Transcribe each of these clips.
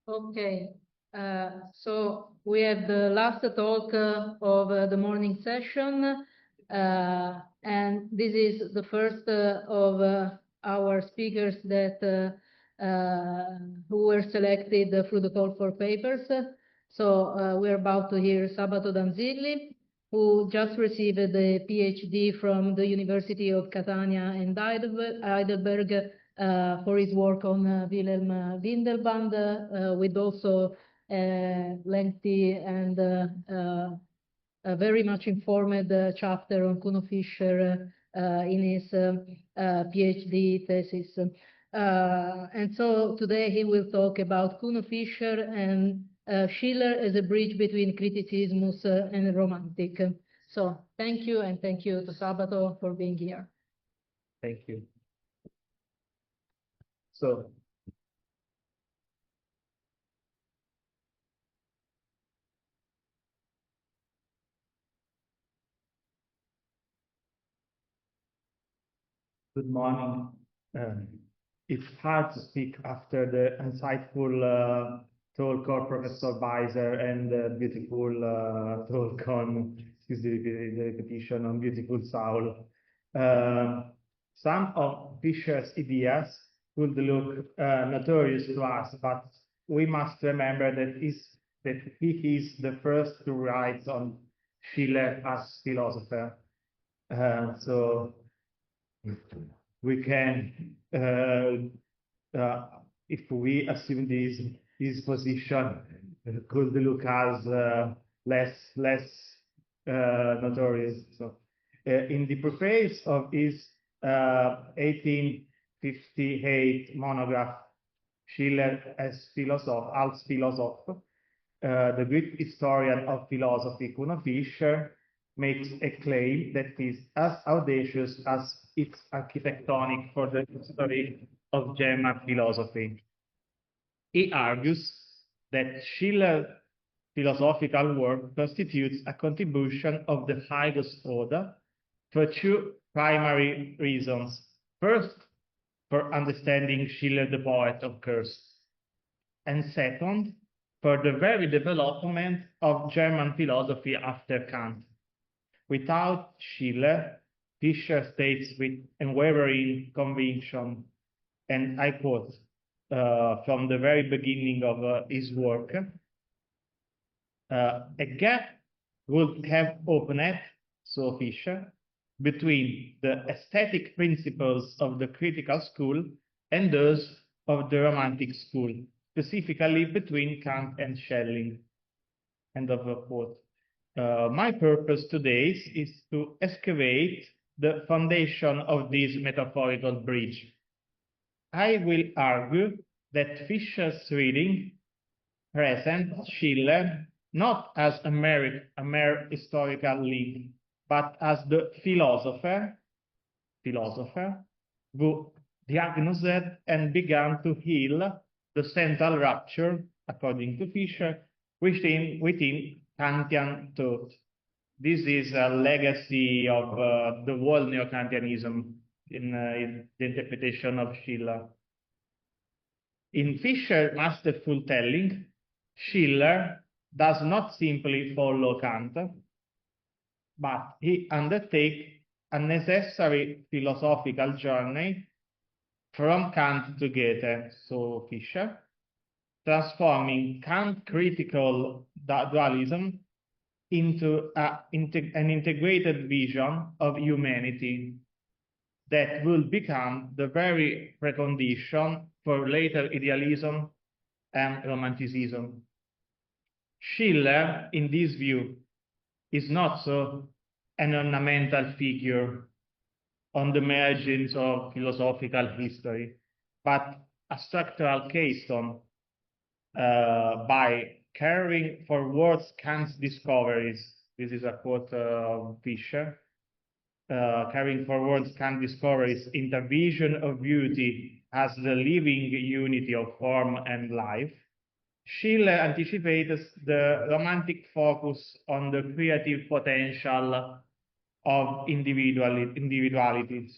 Okay, so we have the last talk of the morning session, and this is the first of our speakers that who were selected through the call for papers. So we're about to hear Sabato Danzilli, who just received the PhD from the University of Catania and Heidelberg for his work on Wilhelm Windelband, with also lengthy and a very much informed chapter on Kuno Fischer in his PhD thesis. And so today he will talk about Kuno Fischer and Schiller as a bridge between criticismus and romantic. So thank you, and thank you to Sabato for being here. Thank you. So, good morning. It's hard to speak after the insightful talk of Professor Beiser and the beautiful talk on, excuse the repetition, on beautiful Saul. Some of Fischer's ideas could look notorious to us, but we must remember that he is the first to write on Schiller as philosopher. So we can, if we assume his position, could look as less notorious. So, in the preface of his 1858 monograph, Schiller as philosopher, the Greek historian of philosophy, Kuno Fischer, makes a claim that is as audacious as it's architectonic for the history of German philosophy. He argues that Schiller's philosophical work constitutes a contribution of the highest order for two primary reasons. First, for understanding Schiller the poet, of course, and second, for the very development of German philosophy after Kant. Without Schiller, Fischer states with unwavering conviction, and I quote from the very beginning of his work, a gap would have opened, so Fischer, between the aesthetic principles of the critical school and those of the romantic school, specifically between Kant and Schelling. End of quote. My purpose today is to excavate the foundation of this metaphorical bridge. I will argue that Fischer's reading presents Schiller not as a mere historical link, but as the philosopher who diagnosed and began to heal the central rupture, according to Fischer, within Kantian thought. This is a legacy of the whole neo-Kantianism in the interpretation of Schiller. In Fischer's masterful telling, Schiller does not simply follow Kant, but he undertakes a necessary philosophical journey from Kant to Goethe, so Fischer, transforming Kant critical dualism into an integrated vision of humanity that will become the very precondition for later idealism and romanticism. Schiller, in this view, is not so an ornamental figure on the margins of philosophical history, but a structural keystone by carrying forward Kant's discoveries. This is a quote of Fischer. Carrying forward Kant's discoveries in the vision of beauty as the living unity of form and life. Schiller anticipates the romantic focus on the creative potential of individuality,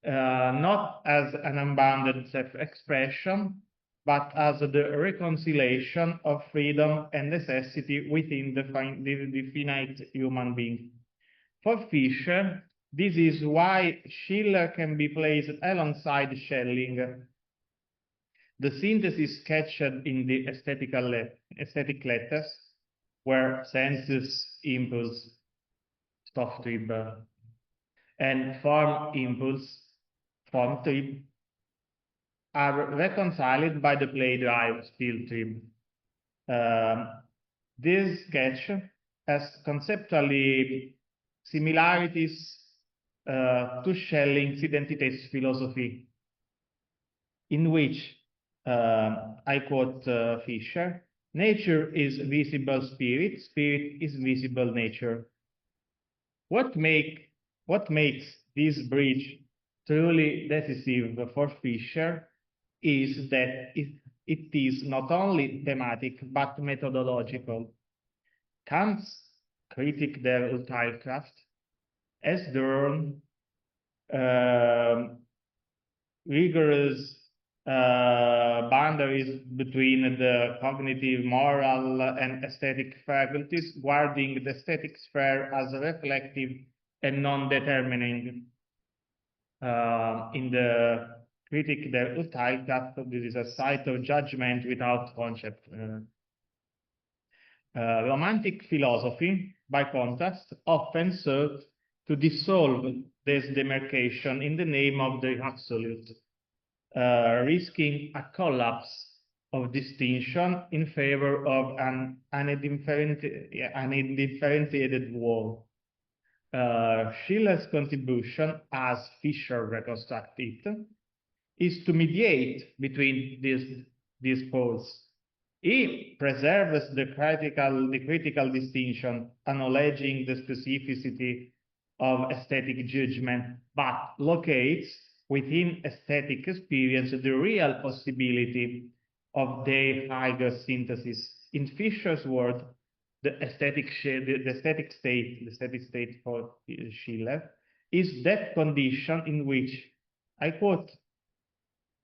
not as an unbounded self-expression, but as the reconciliation of freedom and necessity within the finite human being. For Fischer, this is why Schiller can be placed alongside Schelling. The synthesis sketched in the aesthetic letters, where sensus, impulse, Stofftrieb, and form impulse, Formtrieb, are reconciled by the play drive, Spieltrieb. This sketch has conceptually similarities to Schelling's Identitätsphilosophie, in which, I quote Fischer, nature is visible spirit, spirit is visible nature. What makes this bridge truly decisive for Fischer is that it is not only thematic but methodological. Kant's Kritik der Urteilskraft has drawn rigorous boundaries between the cognitive, moral, and aesthetic faculties, guarding the aesthetic sphere as reflective and non-determining. In the Kritik der Urteilskraft, this is a site of judgment without concept. Romantic philosophy, by contrast, often sought to dissolve this demarcation in the name of the absolute, risking a collapse of distinction in favor of an undifferentiated world. Schiller's contribution, as Fischer reconstructed it, is to mediate between these poles. He preserves the critical distinction, acknowledging the specificity of aesthetic judgment, but locates within aesthetic experience the real possibility of their higher synthesis. In Fischer's word, the aesthetic state for Schiller is that condition in which, I quote,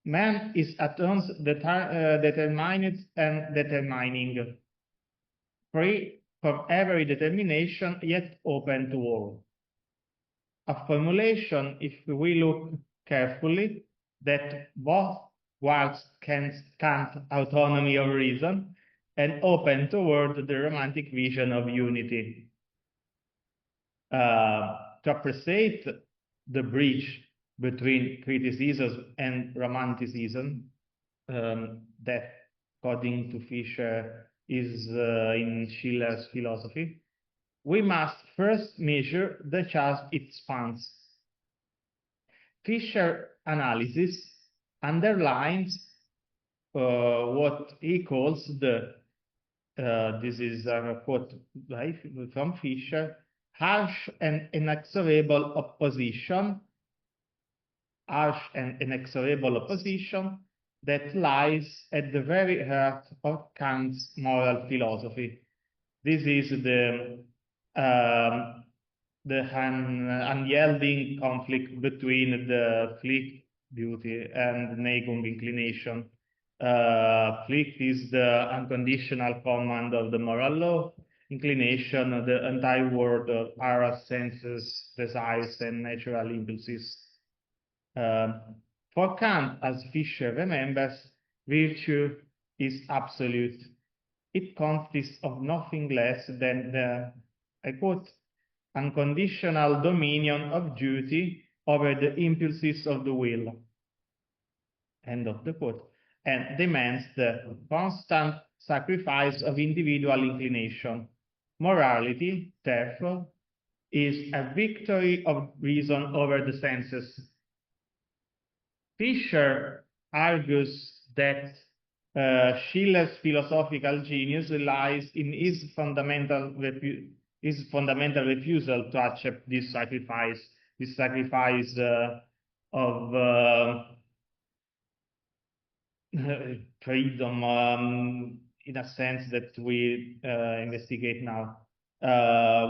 man is at once determined and determining, free from every determination, yet open to all. A formulation, if we look carefully, that both wards Kant's autonomy of reason and open toward the romantic vision of unity. To appreciate the bridge between criticism and romanticism, that, according to Fischer, is in Schiller's philosophy, we must first measure the charge it spans. Fischer analysis underlines what he calls the, this is a quote from Fischer, harsh and inexorable opposition that lies at the very heart of Kant's moral philosophy. This is the unyielding conflict between the Pflicht, duty, and Neigung, inclination. Pflicht is the unconditional command of the moral law. Inclination, the entire world of our senses, desires, and natural impulses. For Kant, as Fischer remembers, virtue is absolute. It consists of nothing less than the, I quote, unconditional dominion of duty over the impulses of the will, end of the quote, and demands the constant sacrifice of individual inclination. Morality, therefore, is a victory of reason over the senses. Fischer argues that Schiller's philosophical genius lies in his fundamental refusal to accept this sacrifice of freedom, in a sense that we investigate now.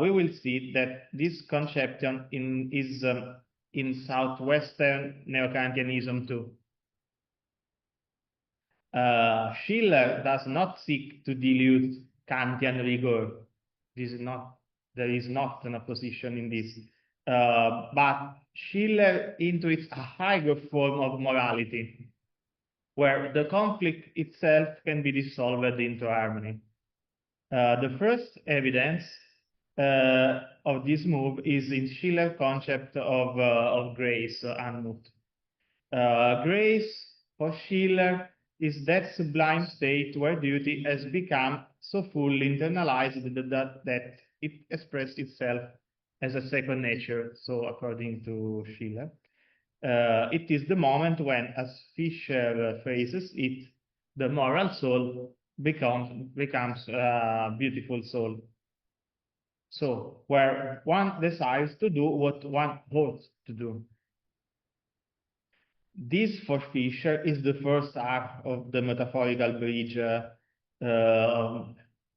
We will see that this conception is in Southwestern neo-Kantianism too. Schiller does not seek to dilute Kantian rigor. There is not an opposition in this. But Schiller intuits a higher form of morality, where the conflict itself can be dissolved into harmony. The first evidence of this move is in Schiller's concept of grace, Anmut. Grace, for Schiller, is that sublime state where duty has become so fully internalized that it expresses itself as a second nature, so according to Schiller. It is the moment when, as Fischer phrases it, the moral soul becomes a beautiful soul. So, where one desires to do what one ought to do. This, for Fischer, is the first act of the metaphorical bridge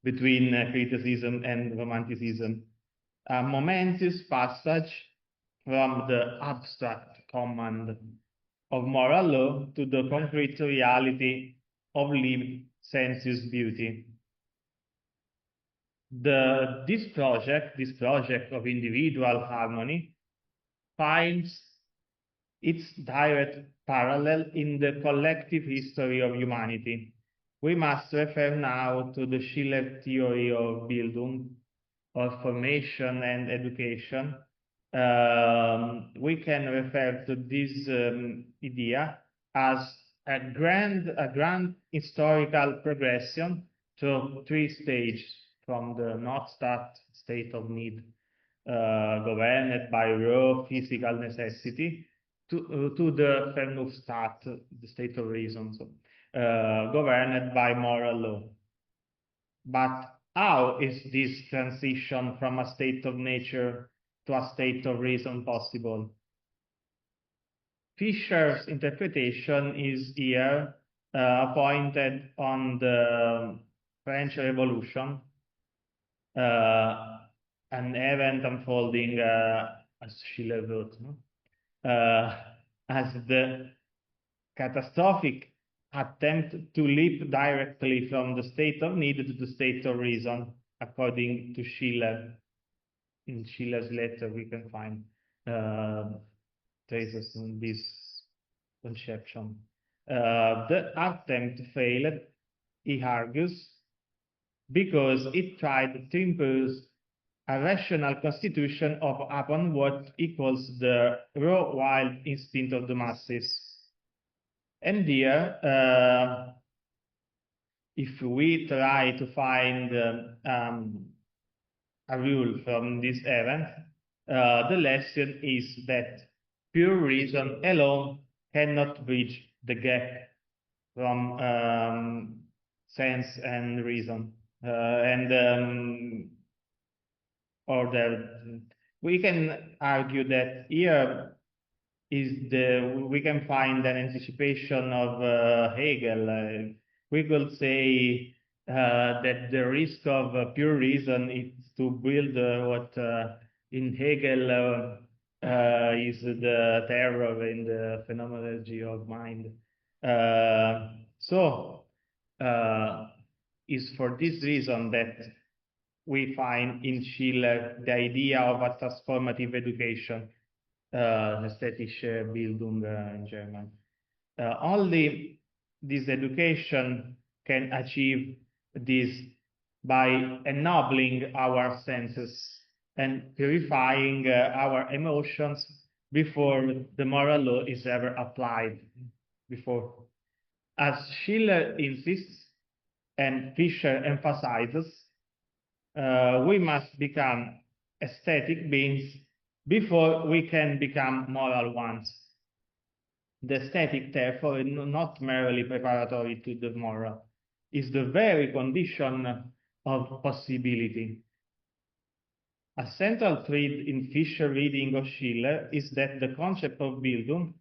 between criticism and romanticism. A momentous passage from the abstract command of moral law to the concrete reality of lived sensuous beauty. This project of individual harmony, finds its direct parallel in the collective history of humanity. We must refer now to the Schiller theory of Bildung, of formation and education. We can refer to this idea as a grand historical progression through three stages, from the Notstadt state of need, governed by raw physical necessity, to the Vernunftsstaat, the state of reason, so, governed by moral law. But how is this transition from a state of nature to a state of reason possible? Fischer's interpretation is here appointed on the French Revolution, an event unfolding, as Schiller wrote, as the catastrophic attempt to leap directly from the state of need to the state of reason, according to Schiller. In Schiller's letter, we can find traces in this conception. The attempt failed, he argues, because it tried to impose a rational constitution upon what he calls the raw wild instinct of the masses. And here, if we try to find a rule from this event, the lesson is that pure reason alone cannot bridge the gap from sense and reason. We can argue that here we can find an anticipation of Hegel. We could say that the risk of pure reason is to build what in Hegel is the terror in the phenomenology of mind. It's for this reason that we find in Schiller the idea of a transformative education, aesthetische Bildung in German. Only this education can achieve this by ennobling our senses and purifying our emotions before the moral law is ever applied. As Schiller insists and Fischer emphasizes, we must become aesthetic beings before we can become moral ones. The aesthetic, therefore, is not merely preparatory to the moral, is the very condition of possibility. A central thread in Fischer's reading of Schiller is that the concept of Bildung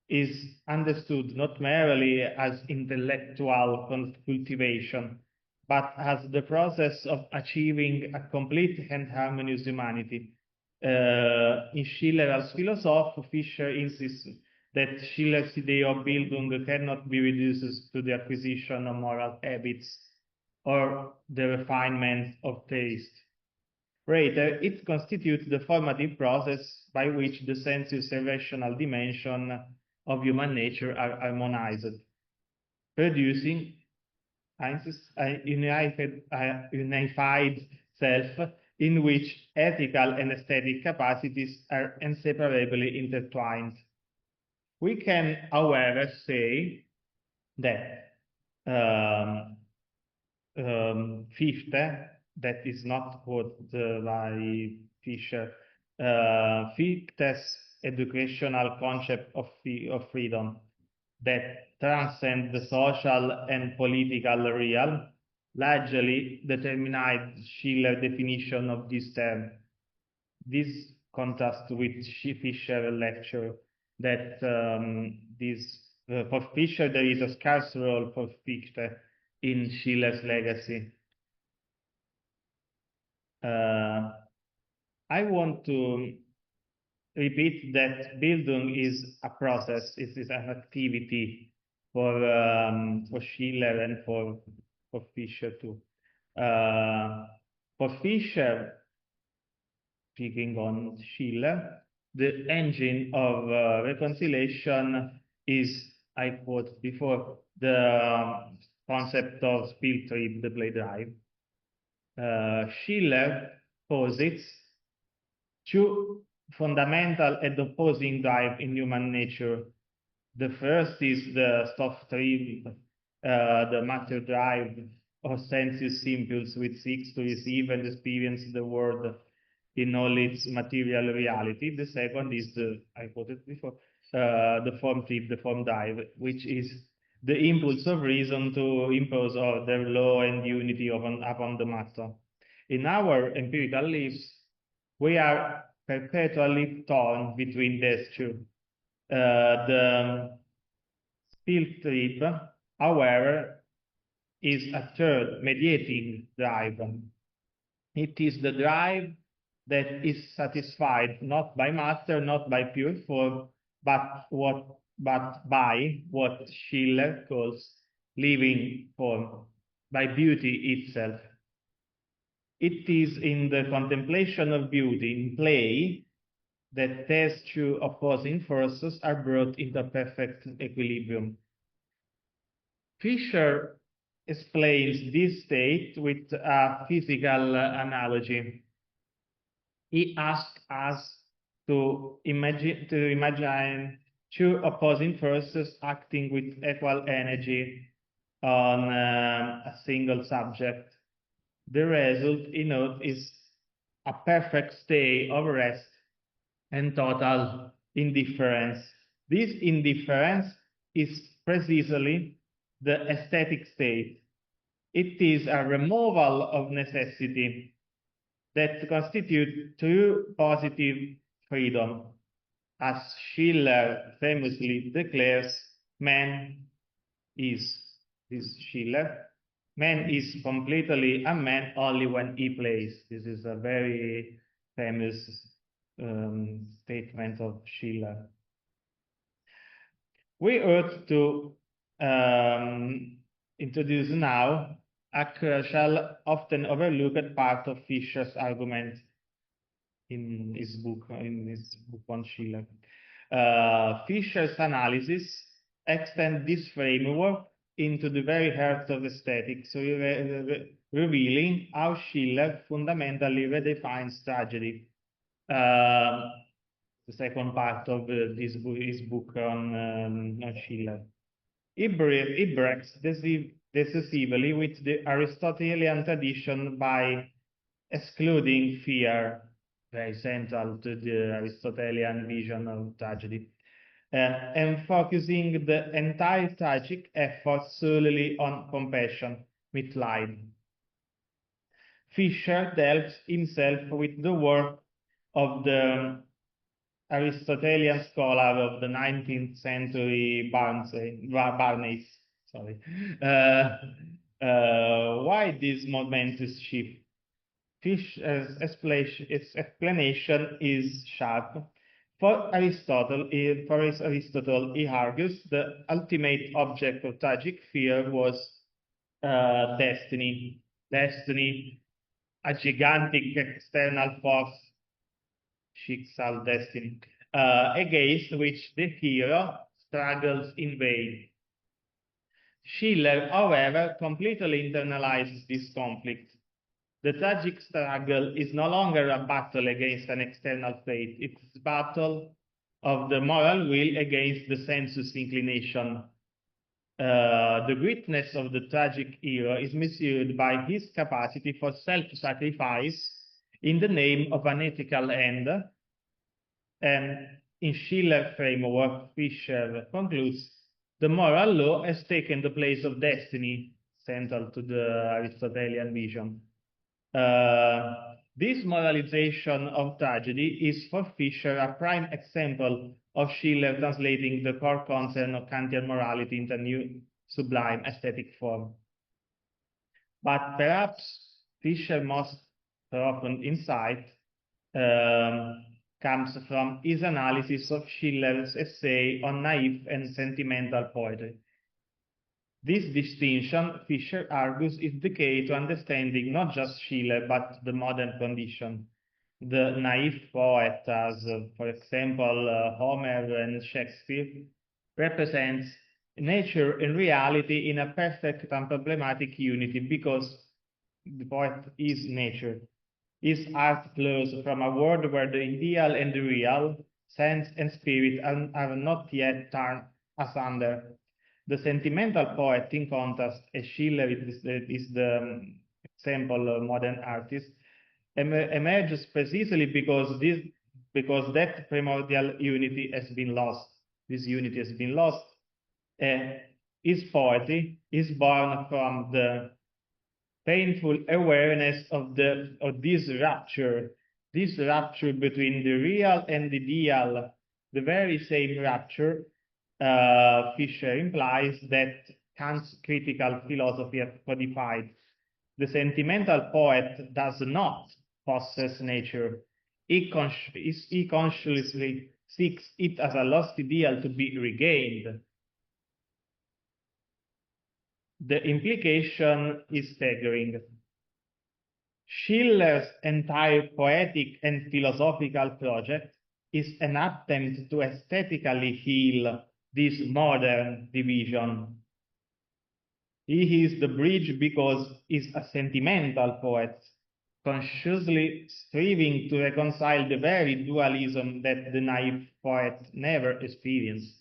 is understood not merely as intellectual cultivation, but as the process of achieving a complete and harmonious humanity. In Schiller as philosopher, Fischer insists that Schiller's idea of Bildung cannot be reduced to the acquisition of moral habits or the refinement of taste. Rather, it constitutes the formative process by which the sensuous and rational dimension of human nature are harmonized, producing a unified self in which ethical and aesthetic capacities are inseparably intertwined. We can, however, say that Fichte, that is not quoted by Fischer, Fichte's educational concept of freedom that transcend the social and political realm largely determined Schiller's definition of this term. This contrasts with Fischer's lecture that for Fischer there is a scarce role for Fichte in Schiller's legacy. I want to repeat that Bildung is a process, it is an activity for Schiller and for Fischer too. For Fischer, speaking on Schiller, the engine of reconciliation is, I quote before, the concept of Spieltrieb, the play drive. Schiller posits two fundamental and opposing drive in human nature. The first is the Stofftrieb, the matter drive or sensuous impulse which seeks to receive and experience the world in all its material reality. The second is I quoted before, the form trieb, the form drive, which is the impulse of reason to impose order, law, and unity upon the matter. In our empirical lives, we are perpetually torn between these two. The Spieltrieb, however, is a third mediating drive. It is the drive that is satisfied not by matter, not by pure form, but by what Schiller calls living form, by beauty itself. It is in the contemplation of beauty, in play, that these two opposing forces are brought into perfect equilibrium. Fischer explains this state with a physical analogy. He asks us to imagine two opposing forces acting with equal energy on a single subject. The result, he notes, is a perfect state of rest and total indifference. This indifference is precisely the aesthetic state. It is a removal of necessity that constitute true positive freedom. As Schiller famously declares, man is completely a man only when he plays. This is a very famous statement of Schiller. We ought to introduce now a crucial, often overlooked part of Fischer's argument in his book on Schiller. Fischer's analysis extends this framework into the very heart of aesthetics, so revealing how Schiller fundamentally redefines tragedy. The second part of his book on Schiller. He breaks decisively with the Aristotelian tradition by excluding fear, very central to the Aristotelian vision of tragedy, and focusing the entire tragic effort solely on compassion, Mitleid. Fischer dealt himself with the work of the Aristotelian scholar of the 19th century, Barnes. Sorry. Why this momentous shift? Fischer's explanation is sharp. For Aristotle, he argues the ultimate object of tragic fear was destiny. Destiny, a gigantic external force, Schicksal, destiny, against which the hero struggles in vain. Schiller, however, completely internalizes this conflict. The tragic struggle is no longer a battle against an external fate. It's a battle of the moral will against the sensuous inclination. The greatness of the tragic hero is measured by his capacity for self-sacrifice in the name of an ethical end. And in Schiller framework, Fischer concludes, the moral law has taken the place of destiny, central to the Aristotelian vision. This moralization of tragedy is for Fischer a prime example of Schiller translating the core concern of Kantian morality into a new sublime aesthetic form. But perhaps Fischer's most profound insight comes from his analysis of Schiller's essay on naive and sentimental poetry. This distinction, Fischer argues, is the key to understanding not just Schiller, but the modern condition. The naive poet, as for example, Homer and Shakespeare, represents nature and reality in a perfect and problematic unity because the poet is nature. His art flows from a world where the ideal and the real, sense and spirit are not yet torn asunder. The sentimental poet, in contrast, as Schiller is the example of modern artist, emerges precisely because that primordial unity has been lost. This unity has been lost. His poetry is born from the painful awareness of this rupture between the real and the ideal, the very same rupture. Fischer implies that Kant's critical philosophy has codified. The sentimental poet does not possess nature. He consciously seeks it as a lost ideal to be regained. The implication is staggering. Schiller's entire poetic and philosophical project is an attempt to aesthetically heal this modern division. He is the bridge because he's a sentimental poet, consciously striving to reconcile the very dualism that the naive poet never experienced.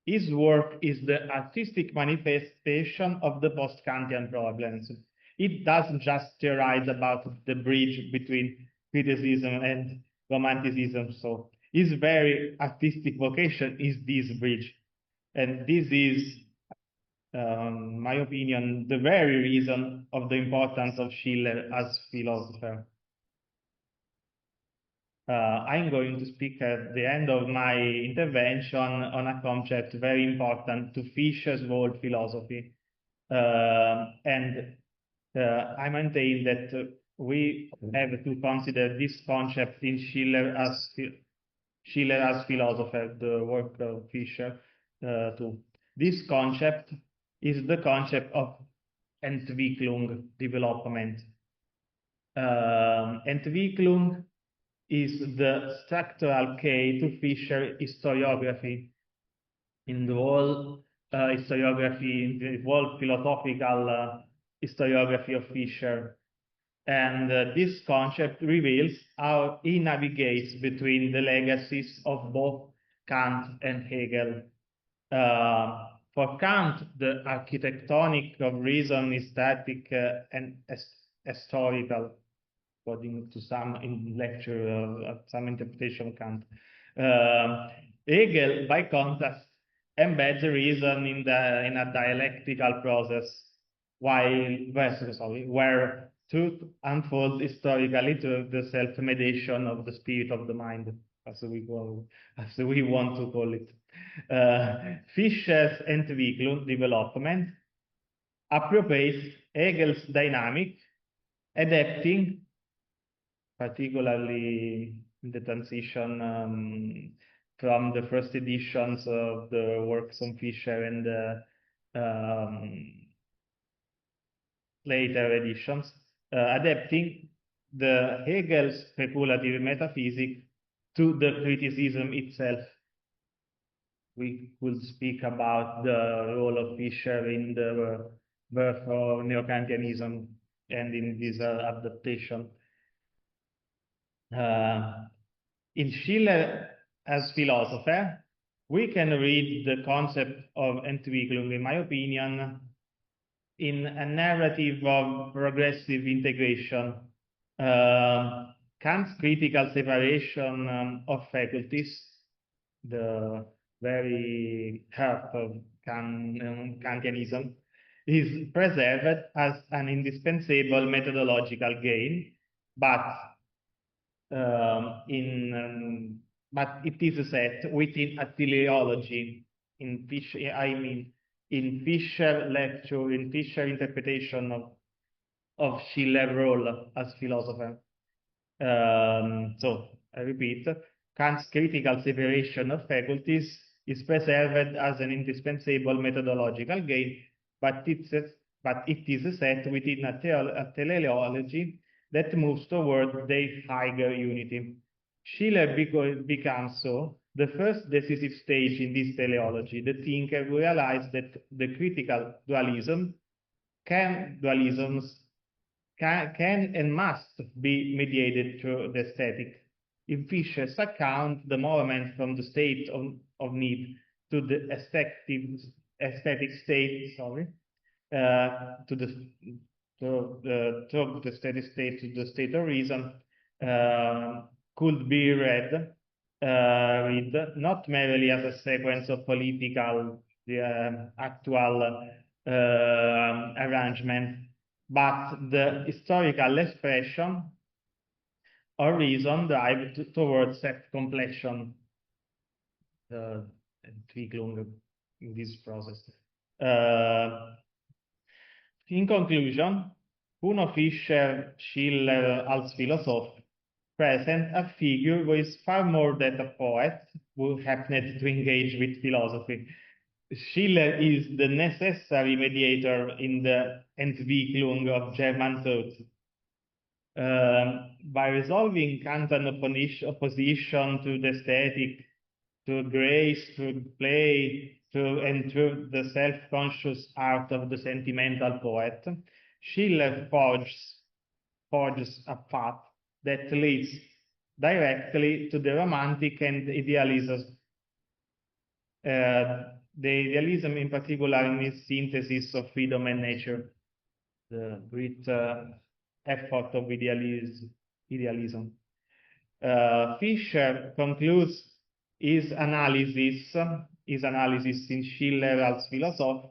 His work is the artistic manifestation of the post-Kantian problems. It doesn't just theorize about the bridge between criticism and romanticism. So his very artistic vocation is this bridge. And this is, my opinion, the very reason of the importance of Schiller as philosopher. I'm going to speak at the end of my intervention on a concept very important to Fischer's world philosophy. I maintain that we have to consider this concept in Schiller as philosopher, the work of Fischer too. This concept is the concept of Entwicklung, development. Entwicklung is the structural key to Fischer historiography. In the whole historiography, in the whole philosophical historiography of Fischer. And this concept reveals how he navigates between the legacies of both Kant and Hegel. For Kant, the architectonic of reason is static and historical, according to some in lecture, some interpretation of Kant. Hegel, by contrast, embeds reason in a dialectical process, where truth unfolds historically through the self-mediation of the spirit of the mind, as we want to call it. Fischer's Entwicklung, development, appropriates Hegel's dynamic, adapting particularly the transition from the first editions of the works on Fischer and later editions, adapting the Hegel's speculative metaphysics to the criticism itself. We could speak about the role of Fischer in the birth of neo-Kantianism and in this adaptation. In Schiller as philosopher, we can read the concept of Entwicklung, in my opinion, in a narrative of progressive integration. Kant's critical separation of faculties, the very heart of Kantianism, is preserved as an indispensable methodological gain, but it is set within a teleology. In Fischer lecture, in Fischer interpretation of Schiller's role as philosopher. So I repeat, Kant's critical separation of faculties is preserved as an indispensable methodological gain, but it is set within a teleology that moves toward their higher unity. Schiller becomes so the first decisive stage in this teleology, the thinker who realized that the critical dualisms can and must be mediated through the aesthetic. In Fischer's account, the movement from the state of need to the aesthetic state, to the steady state, to the state of reason, could be read not merely as a sequence of political actual arrangement, but the historical expression or reason drive towards self-completion, Entwicklung in this process. In conclusion, Bruno Fischer, Schiller als Philosoph present a figure who is far more than a poet who happened to engage with philosophy. Schiller is the necessary mediator in the Entwicklung of German thought. By resolving Kantian opposition to the aesthetic, to grace, to play, and to the self-conscious art of the sentimental poet, Schiller forges a path that leads directly to the romantic and idealism. The idealism in particular in its synthesis of freedom and nature, the great effort of idealism. Fischer concludes his analysis in Schiller als Philosoph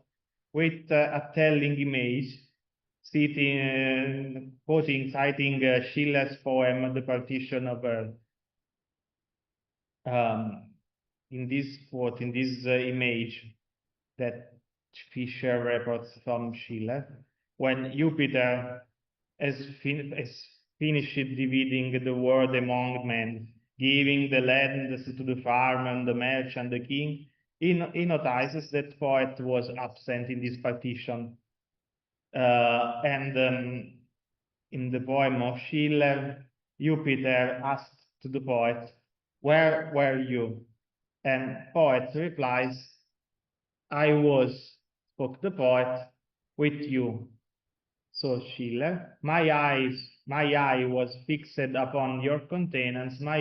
with a telling image, citing Schiller's poem, The Partition of Earth. In this quote, in this image that Fischer reports from Schiller, when Jupiter has finished dividing the world among men, giving the land to the farmer and the merchant, the king, he notices that poet was absent in this partition. In the poem of Schiller, Jupiter asked to the poet, "Where were you?" And poet replies, "I was," spoke the poet, "with you." So Schiller, my eye was fixed upon your countenance, my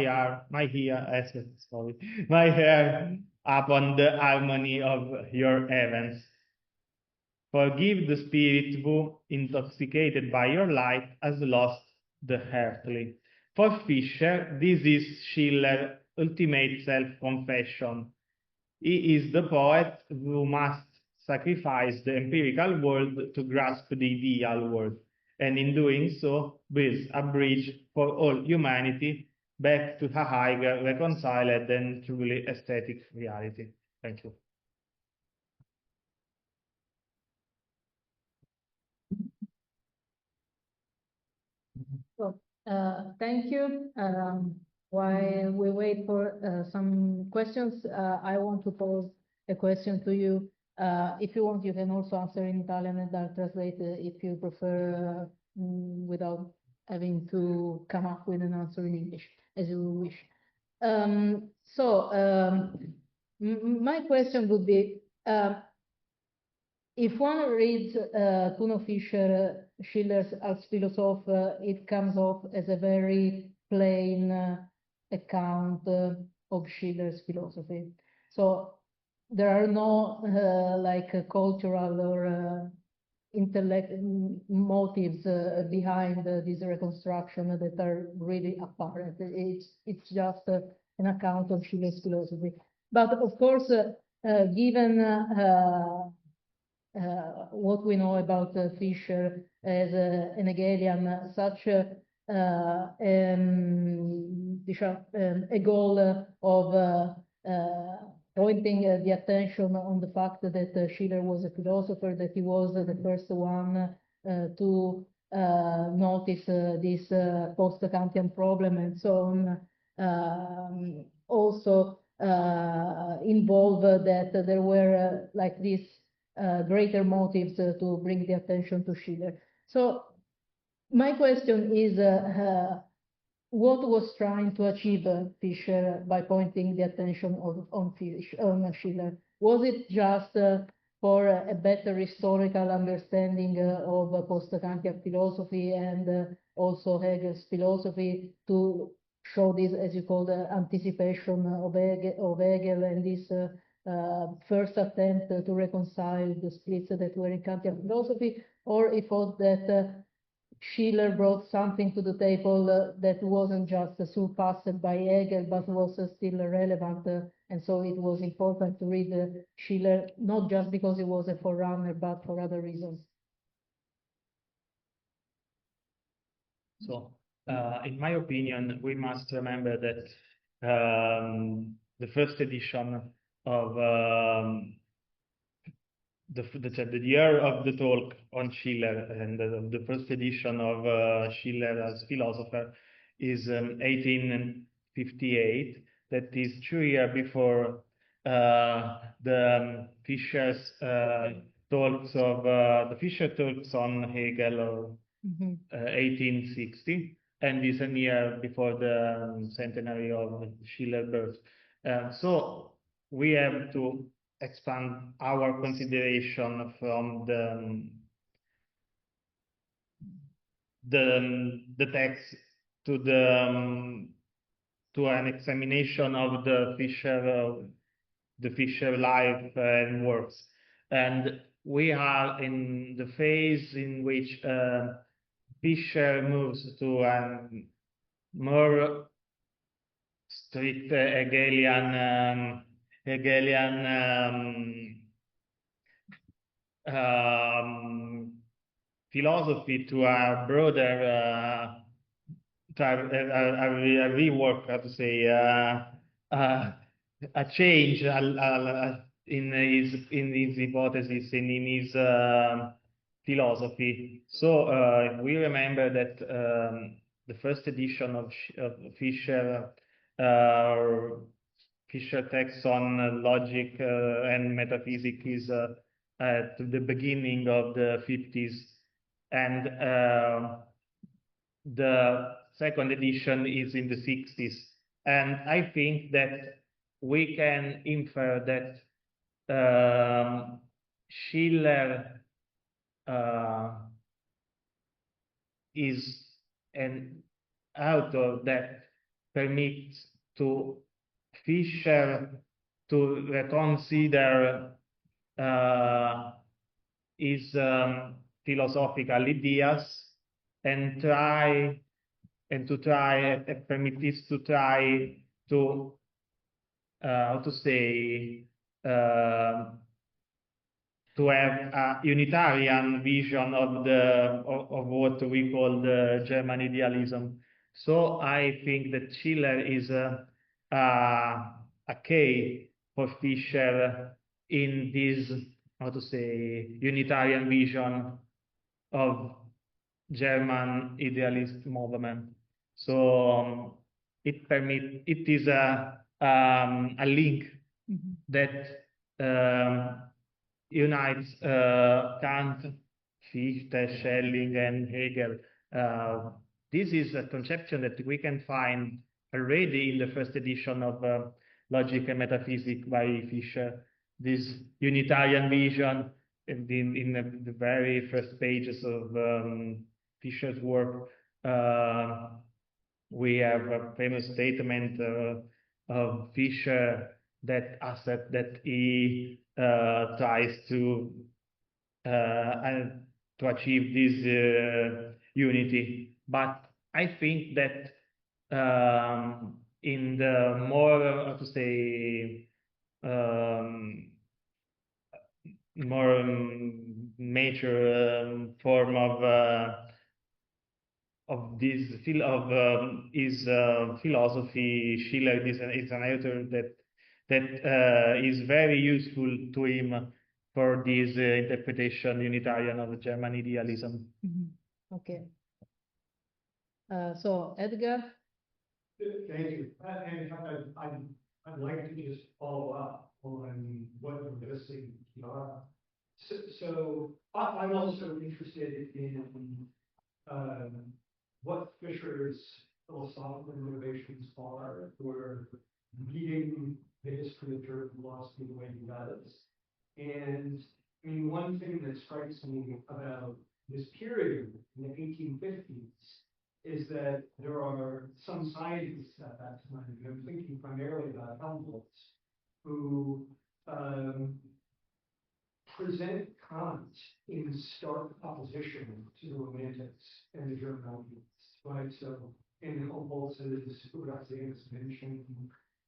hair upon the harmony of your heavens. Forgive the spirit who, intoxicated by your light, has lost the earthly. For Fischer, this is Schiller's ultimate self-confession. He is the poet who must sacrifice the empirical world to grasp the ideal world, and in doing so, builds a bridge for all humanity back to a higher, reconciled, and truly aesthetic reality. Thank you. So, thank you. While we wait for some questions, I want to pose a question to you. If you want, you can also answer in Italian, and I'll translate if you prefer, without having to come up with an answer in English, as you wish. My question would be, if one reads Kuno Fischer, Schiller's Als Philosoph, it comes off as a very plain account of Schiller's philosophy. So there are no cultural or intellect motives behind this reconstruction that are really apparent. It's just an account of Schiller's philosophy. But of course, given what we know about Fischer as an Hegelian, such a goal of pointing the attention on the fact that Schiller was a philosopher, that he was the first one to notice this post-Kantian problem and so on. Also involve that there were like these greater motives to bring the attention to Schiller. So my question is, what was trying to achieve Fischer by pointing the attention on Schiller? Was it just for a better historical understanding of post-Kantian philosophy and also Hegel's philosophy to show this, as you call the anticipation of Hegel and this first attempt to reconcile the splits that were in Kantian philosophy, or he thought that Schiller brought something to the table that wasn't just surpassed by Hegel, but was still relevant, and so it was important to read Schiller, not just because he was a forerunner, but for other reasons. So, in my opinion, we must remember that the first edition of the year of the talk on Schiller and the first edition of Schiller as philosopher is 1858. That is 2 years before the Fischer's talks of the Fischer talks on Hegel of 1860, and is a year before the centenary of Schiller birth. So we have to expand our consideration from the text to to an examination of the Fischer life and works, and we are in the phase in which Fischer moves to a more strict Hegelian philosophy, to a broader a rework, how to say, a change in his hypothesis, in his philosophy. So we remember that the first edition of Fischer text on logic and metaphysics is at the beginning of the 50s, and the second edition is in the 60s. And I think that we can infer that Schiller is an author that permits to Fischer to reconsider his philosophical ideas and permit this to try to how to say to have a Unitarian vision of what we call the German idealism. So I think that Schiller is a key for Fischer in this, how to say, Unitarian vision of German idealist movement. So it is a link that unites Kant, Fichte, Schelling, and Hegel. This is a conception that we can find already in the first edition of Logic and Metaphysics by Fischer. This Unitarian vision in the very first pages of Fischer's work. We have a famous statement of Fischer that asset that he tries to achieve this unity. But I think that in the more, how to say, more major form of this field of his philosophy, Schiller is an author that is very useful to him for this interpretation Unitarian of German idealism. Okay. So Edgar. Thank you. And I'd like to just follow up on what you're listing. So I'm also interested in what Fischer's philosophical motivations are for reading the history of German philosophy the way he does. And I mean, one thing that strikes me about this period in the 1850s is that there are some scientists at that time, and I'm thinking primarily about Helmholtz, who present Kant in stark opposition to the Romantics and the German Humanists, right? So in Helmholtz's Urachseins mentioned,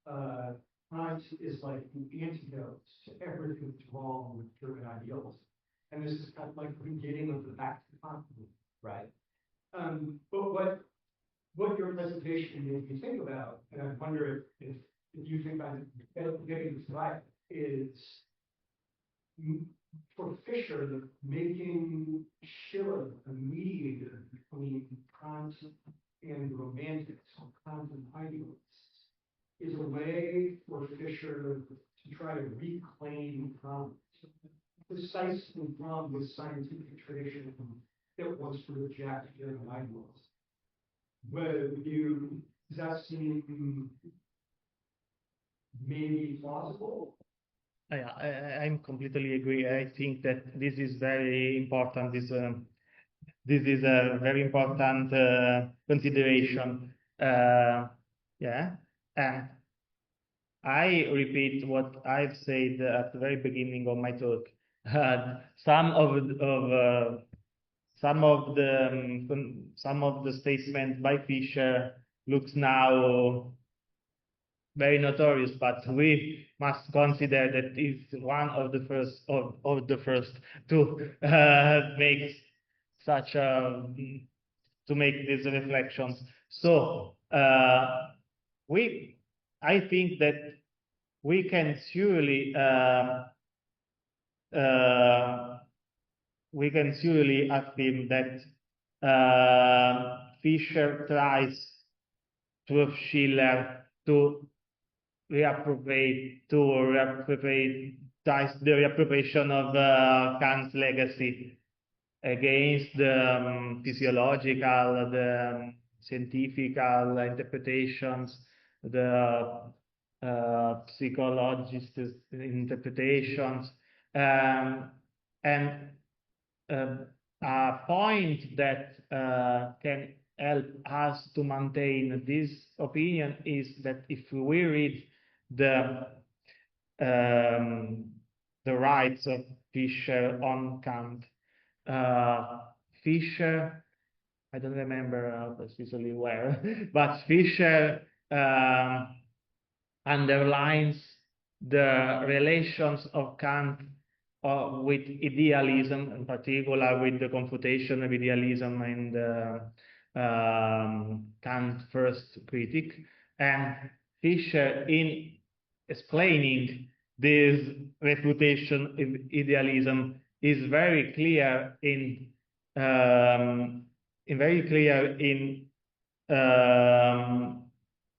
Kant is like the antidote to everything that's wrong with German idealism. And this is kind of like the beginning of the back to Kant movement, right? But what your presentation made me think about, and I wonder if you think I'm getting this right, is for Fischer, making Schiller a mediator between Kant and the Romantics, or Kant and idealists, is a way for Fischer to try to reclaim Kant precisely from the scientific tradition that wants to reject German idealism. Does that seem maybe plausible? I completely agree. I think that this is very important. This is a very important consideration. Yeah, and I repeat what I've said at the very beginning of my talk. Some of the statements by Fischer looks now very notorious, but we must consider that it's one of the first to make such to make these reflections. So I think that we can surely affirm that Fischer tries to Schiller to reappropriate the reappropriation of Kant's legacy against the physiological, the scientific interpretations, the psychologist interpretations, and a point that can help us to maintain this opinion is that if we read the rights of Fischer on Kant, Fischer, I don't remember precisely where, but Fischer underlines the relations of Kant with idealism, in particular with the confutation of idealism and Kant's first critic, and Fischer, in explaining this refutation of idealism, is very clear in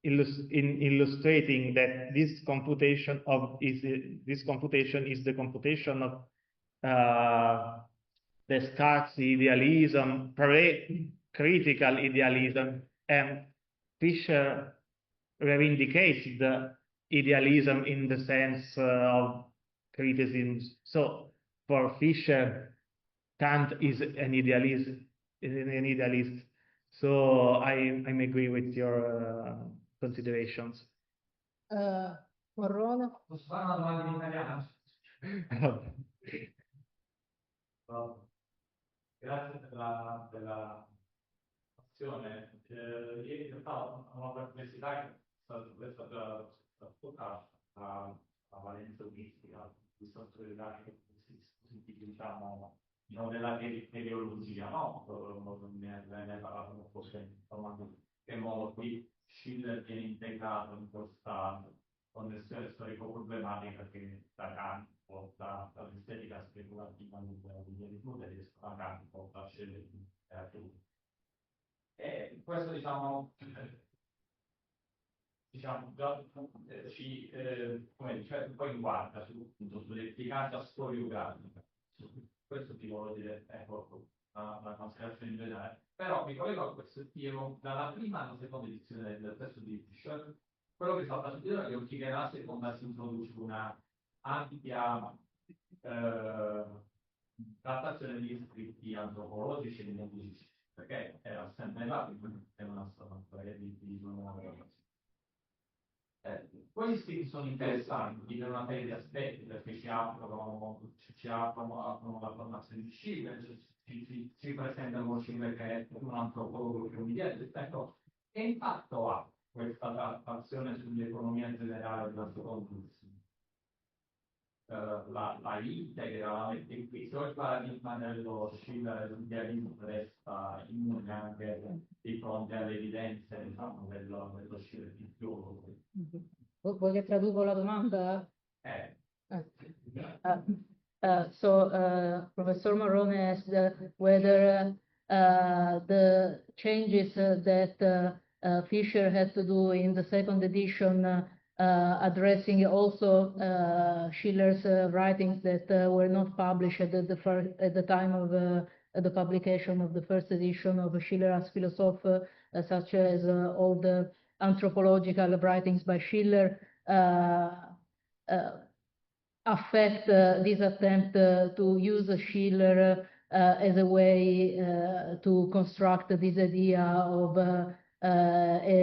illustrating that this computation is the computation of Descartes' idealism, critical idealism, and Fischer reivindicates the idealism in the sense of criticism. So for Fischer, Kant is an idealist. So I'm agree with your considerations. Morrone? Posso fare una domanda in italiano? Grazie per la azione. Ieri in realtà ho una perplessità che è stata tocca a valenza umistica, di sottolineare che diciamo della teleologia, no? Ne parlavamo forse in che modo qui Schiller viene integrato in questa connessione storico-problematica che da Kant porta dall'estetica speculativa dell'identità da Kant porta a Schiller in letteratura. E questo diciamo ci come dice, poi inguarda sull'efficacia storiografica. Questo ti voglio dire, ecco, la considerazione in generale. Però mi collego a questo tiro dalla prima alla seconda edizione del testo di Fischer. Quello che sta facendo è che occhi che la seconda si introduce una ampia trattazione di scritti antropologici e linguistici, perché era sempre là, è una storia di questi sono interessanti per una serie di aspetti, perché ci aprono la formazione di Schiller, ci presentano Schiller che è un antropologo che un ecco, che impatto ha questa trattazione sull'economia generale della seconda edizione? La integra, la mette qui, se il paradigma dello Schiller e dell'idealismo resta immune anche di fronte alle evidenze, diciamo, dello Schiller più. Vuoi che traduco la domanda? Professor Morrone asked whether the changes that Fischer had to do in the second edition, addressing also Schiller's writings that were not published at the time of the publication of the first edition of Schiller as Philosophe, such as all the anthropological writings by Schiller, affect this attempt to use Schiller as a way to construct this idea of a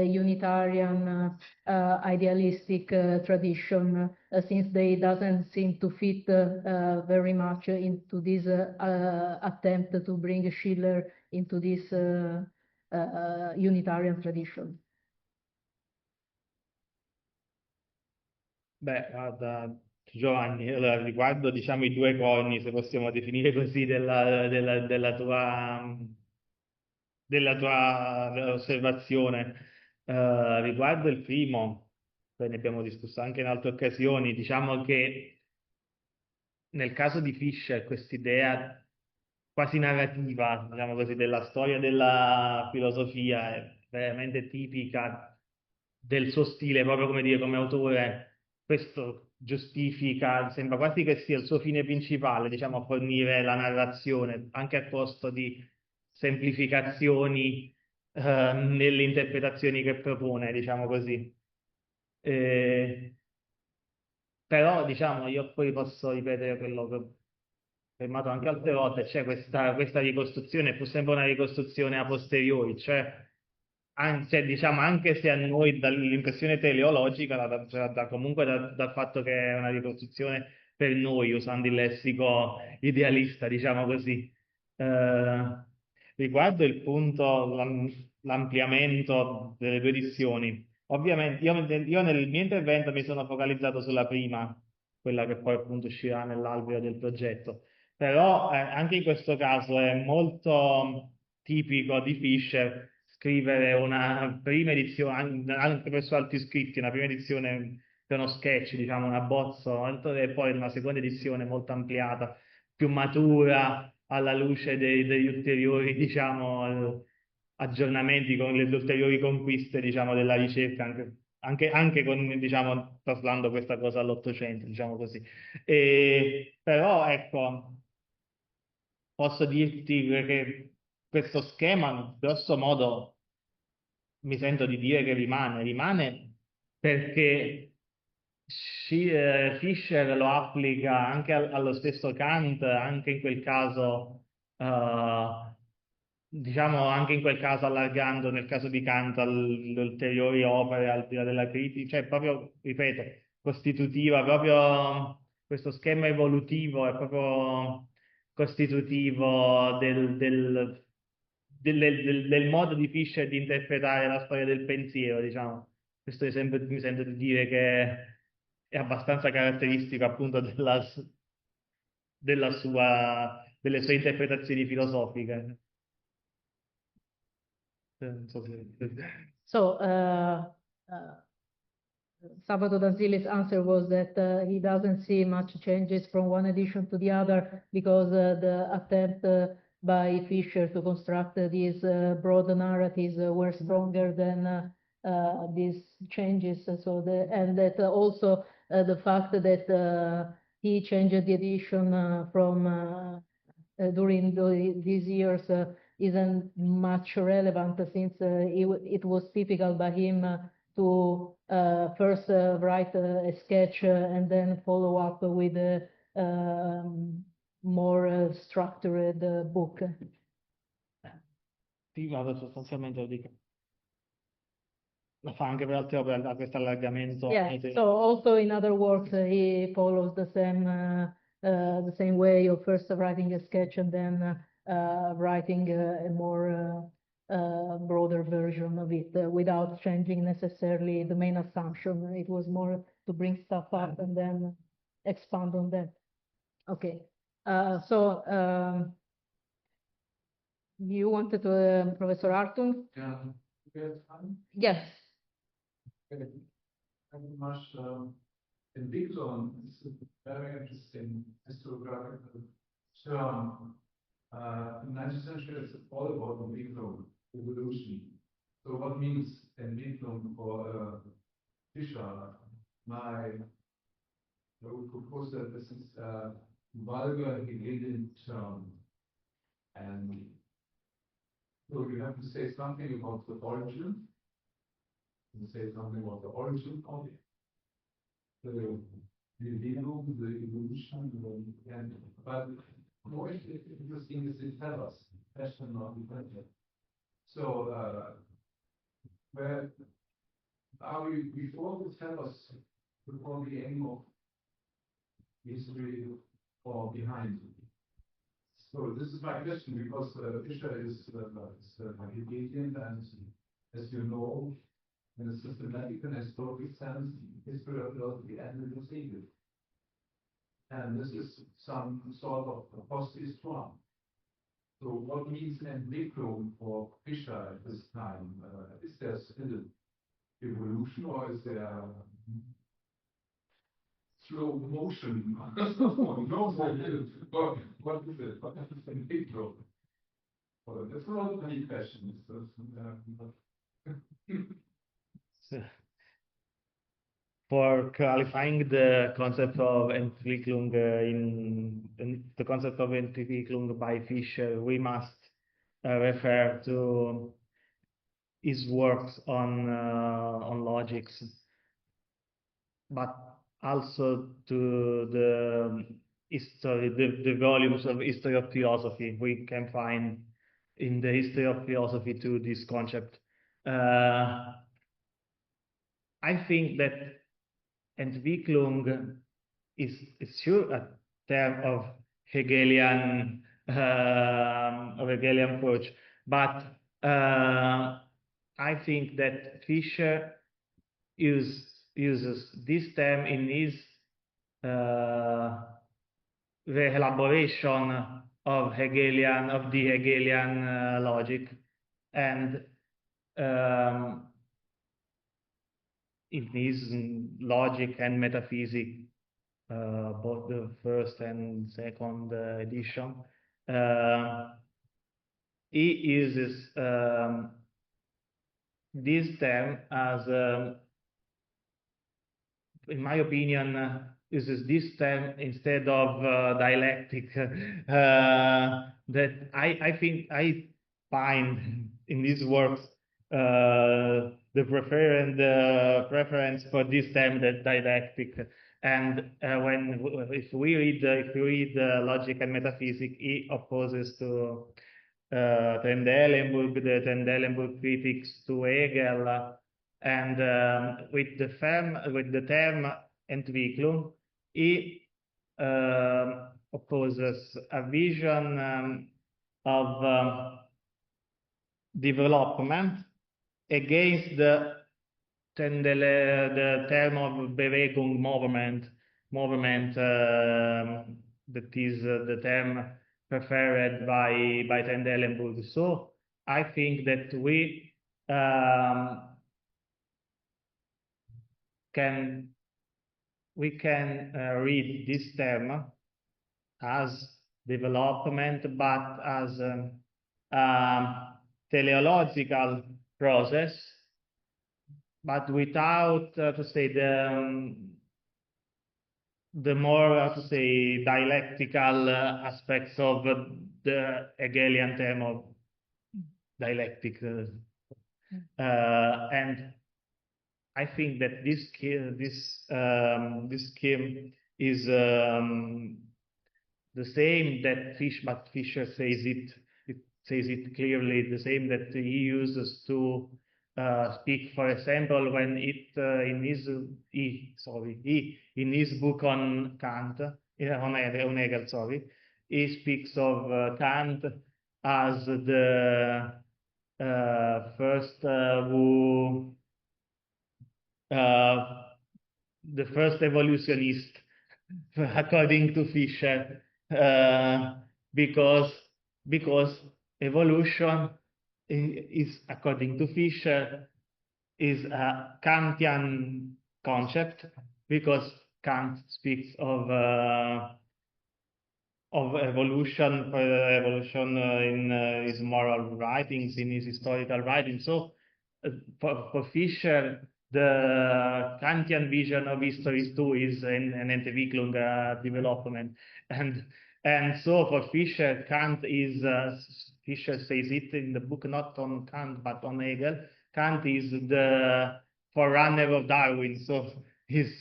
Unitarian idealistic tradition, since they doesn't seem to fit very much into this attempt to bring Schiller into this Unitarian tradition. Beh, guarda, Giovanni, allora, riguardo diciamo i due coni, se possiamo definire così, della tua osservazione, riguardo il primo, poi ne abbiamo discusso anche in altre occasioni, diciamo che nel caso di Fischer quest'idea quasi narrativa, diciamo così, della storia della filosofia è veramente tipica del suo stile, proprio come dire, come autore. Questo giustifica, sembra quasi che sia il suo fine principale, diciamo, fornire la narrazione, anche a costo di semplificazioni nelle interpretazioni che propone, diciamo così. Però, diciamo, io poi posso ripetere quello che ho fermato anche altre volte, c'è questa ricostruzione, fu sempre una ricostruzione a posteriori, cioè diciamo, anche se a noi dall'impressione teleologica, comunque dal fatto che è una ricostruzione per noi, usando il lessico idealista, diciamo così. Riguardo il punto, l'ampliamento delle due edizioni, ovviamente io nel mio intervento mi sono focalizzato sulla prima, quella che poi appunto uscirà nell'alveo del progetto, però anche in questo caso è molto tipico di Fischer scrivere una prima edizione, anche per su altri scritti, una prima edizione per uno sketch, diciamo, un abbozzo, e poi una seconda edizione molto ampliata, più matura, alla luce degli ulteriori, diciamo, aggiornamenti, con le ulteriori conquiste, diciamo, della ricerca, anche con, diciamo, traslando questa cosa all'Ottocento, diciamo così. Però, ecco, posso dirti che questo schema, grosso modo, mi sento di dire che rimane perché Fischer lo applica anche allo stesso Kant, anche in quel caso, diciamo, anche in quel caso allargando, nel caso di Kant, alle ulteriori opere al di là della critica, cioè proprio, ripeto, costitutiva, proprio questo schema evolutivo è proprio costitutivo del modo di Fischer di interpretare la storia del pensiero, diciamo. Questo mi sento di dire che è abbastanza caratteristico appunto delle sue interpretazioni filosofiche. Non so se... So, Sabato Danzili's answer was that he doesn't see much changes from one edition to the other because the attempt by Fischer to construct these broad narratives were stronger than these changes. So and that also the fact that he changed the edition from during these years isn't much relevant since it was typical by him to first write a sketch and then follow up with a more structured book. Sì, guarda, sostanzialmente lo dico. Lo fa anche per altre opere, da questo allargamento. Yeah, so also in other works he follows the same way of first writing a sketch and then writing a more broader version of it without changing necessarily the main assumption. It was more to bring stuff up and then expand on that. Okay, you wanted to, Professor Artung? Yeah. Yes. Very much Entwicklung is a very interesting historiographical term. In 19th century, it's all about Entwicklung, evolution. So what means Entwicklung for Fischer? I would propose that this is a vulgar Hegelian term. And so you have to say something about the origin. You say something about the origin of it. The Bewegung, the evolution, but more interesting is the tellers, question of the question. So, where are we before the tellers, before the aim of history, or behind? So this is my question, because Fischer is Hegelian, and as you know, in a systematic and historical sense, history of philosophy ended with Hegel. And this is some sort of post-histoire. So what means Entwicklung for Fischer at this time? Is there still evolution, or is there slow motion? No, what is it? What is Entwicklung? Well, that's a lot of many questions. For clarifying the concept of Entwicklung in the concept of Entwicklung by Fischer, we must refer to his works on logics, but also to the history, the volumes of history of philosophy we can find in the history of philosophy to this concept. I think that Entwicklung is sure a term of Hegelian approach, but I think that Fischer uses this term in his re-elaboration of the Hegelian logic, and in his logic and metaphysics, both the first and second edition, he uses this term as, in my opinion, uses this term instead of dialectic. That I think I find in these works the preference for this term, the dialectic. And if we read Logic and Metaphysics, he opposes to Trendelenburg, the Trendelenburg critics to Hegel, and with the term Entwicklung, he opposes a vision of development against the term of Bewegung, movement, that is the term preferred by Trendelenburg. So I think that we can read this term as development, but as teleological process, but without to say the more to say dialectical aspects of the Hegelian term of dialectic, and I think that this scheme is the same that Fischer says it clearly, the same that he uses to speak, for example, when in his book on Kant, on Hegel, sorry, he speaks of Kant as the first evolutionist, according to Fischer, because evolution is, according to Fischer, is a Kantian concept, because Kant speaks of evolution in his moral writings, in his historical writings. So for Fischer, the Kantian vision of history too is an Entwicklung, development, and so for Fischer, Kant is, Fischer says it in the book, not on Kant but on Hegel, Kant is the forerunner of Darwin, so he's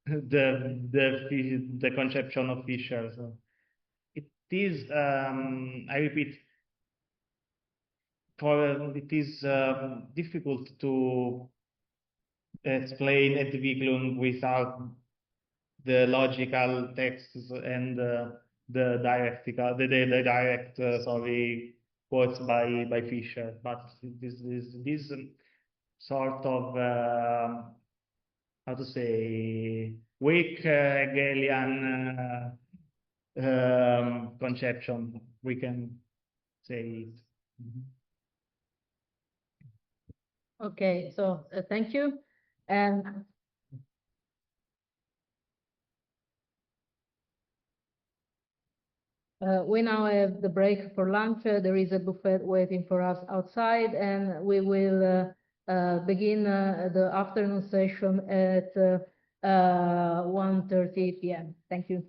the conception of Fischer. So it is, I repeat, it is difficult to explain Entwicklung without the logical texts and the direct sorry, quotes by Fischer. But this sort of how to say, weak Hegelian conception, we can say it. Okay, so thank you. And we now have the break for lunch. There is a buffet waiting for us outside, and we will begin the afternoon session at 1:30 p.m. Thank you.